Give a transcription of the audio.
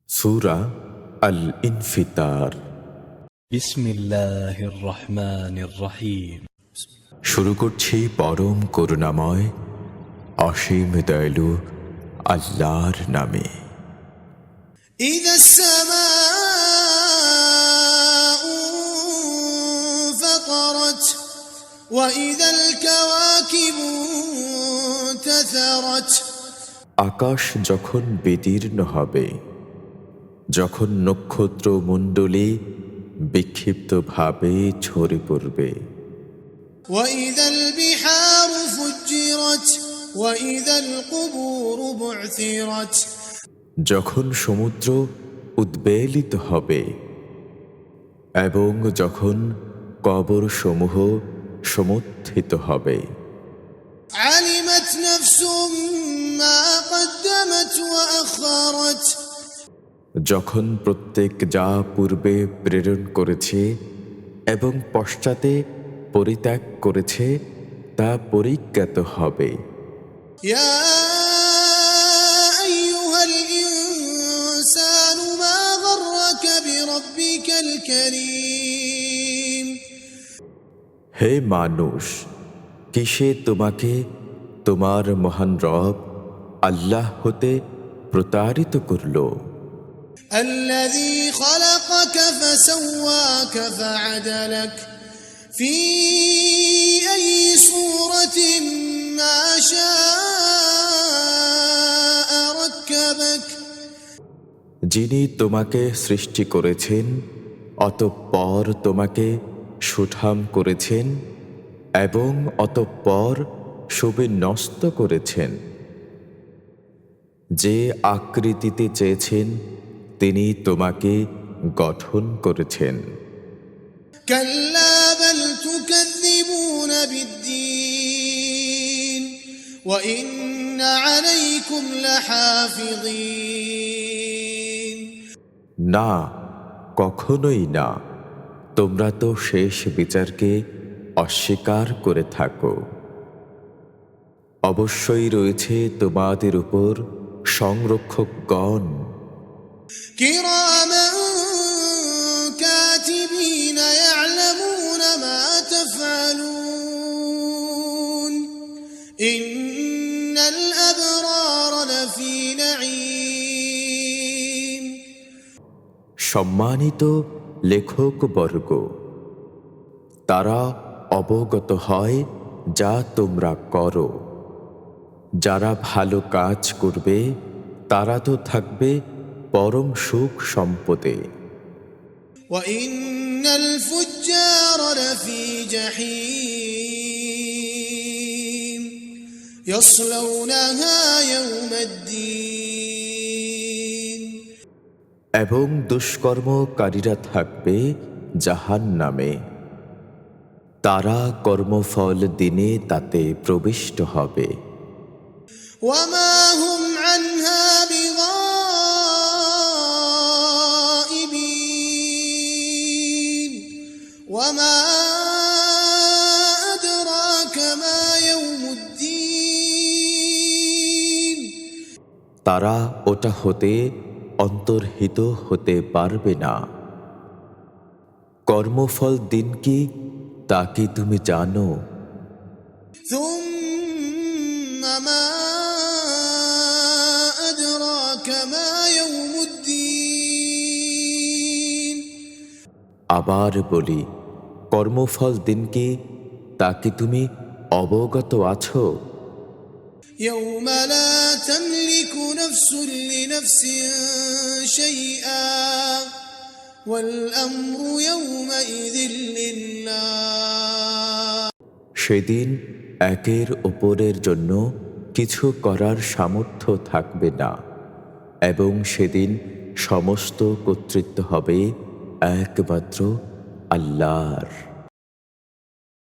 সূরা আল-ইনফিতার। বিসমিল্লাহির রহমানির রহিম। শুরু করছি পরম করুণাময় অসীম দয়ালু আল্লাহর নামে। ইযাস সামাউ ফাতারাত ওয়া ইযাল কাওয়াকিবু ইনতাসারাত। আকাশ যখন বিদীর্ণ হবে, যখন নক্ষত্র মণ্ডলী বিক্ষিপ্তভাবে ঝরে পড়বে। ওয়া ইযাল বিহারু ফুজ্জিরাত ওয়া ইযাল কুবুরু বু'থিরাত। যখন সমুদ্র উদ্বেলিত হবে এবং যখন কবরসমূহ সমুত্থিত হবে। আলিমাত নাফসুম মা কদ্দামাত ওয়া আখারাত। যখন প্রত্যেক যা পূর্বে প্রেরণ করেছে এবং পশ্চাতে পরিত্যাগ করেছে তা পরিজ্ঞাত হবে। ইয়া আইয়ুহাল ইনসানু মা গররাকা বিরাব্বিকাল কারীম। হে মানুষ, কিসে তোমাকে তোমার মহান রব আল্লাহ হতে প্রতারিত করল? الذي خلقك فسواك فعدلك في أي صورة ما شاء ركبك। যিনি তোমাকে সৃষ্টি করেছেন, অতঃপর তোমাকে সুঠাম করেছেন এবং অতঃপর সুবিন্যস্ত করেছেন। যে আকৃতিতে চেয়েছেন তিনি তোমাকে গঠন করেছেন। كلا بل تكذبون بالدين وإن عليكم لحافظين। না, কখনোই না, তোমরা তো শেষ বিচারকে অস্বীকার করে থাকো। অবশ্যই রয়েছে তোমাদের উপর সংরক্ষকগণ। كراما كاتبين يعلمون ما تفعلون إن الأبرار لفي نعيم। সম্মানিত লেখকবর্গ, তারা অবগত হয় যা তোমরা করো। যারা ভালো কাজ করবে তারা তো থাকবে পরম সুখ সম্পদে। وإن الفجار لفي جحيم يصلونها يوم الدين। এবং দুষ্কর্মকারীরা থাকবে জাহান্নামে। তারা কর্মফল দিনে তাতে প্রবিষ্ট হবে। وما هم عنها بغائبين وما أدراك ما يوم الدين। তারা ওটা হতে অন্তর্হিত হতে পারবে না। কর্মফল দিন কি তা কি তুমি জানো? ثم ما أدراك ما يوم الدين। আবার বলি, কর্মফল দিন কি তা কি তুমি অবগত আছো? يوم لا تملك نفس لنفس شيئا والأمر يومئذ لله। সেদিন একের ওপরের জন্য কিছু করার সামর্থ্য থাকবে না এবং সেদিন সমস্ত কর্তৃত্ব হবে একমাত্র আল্লাহর।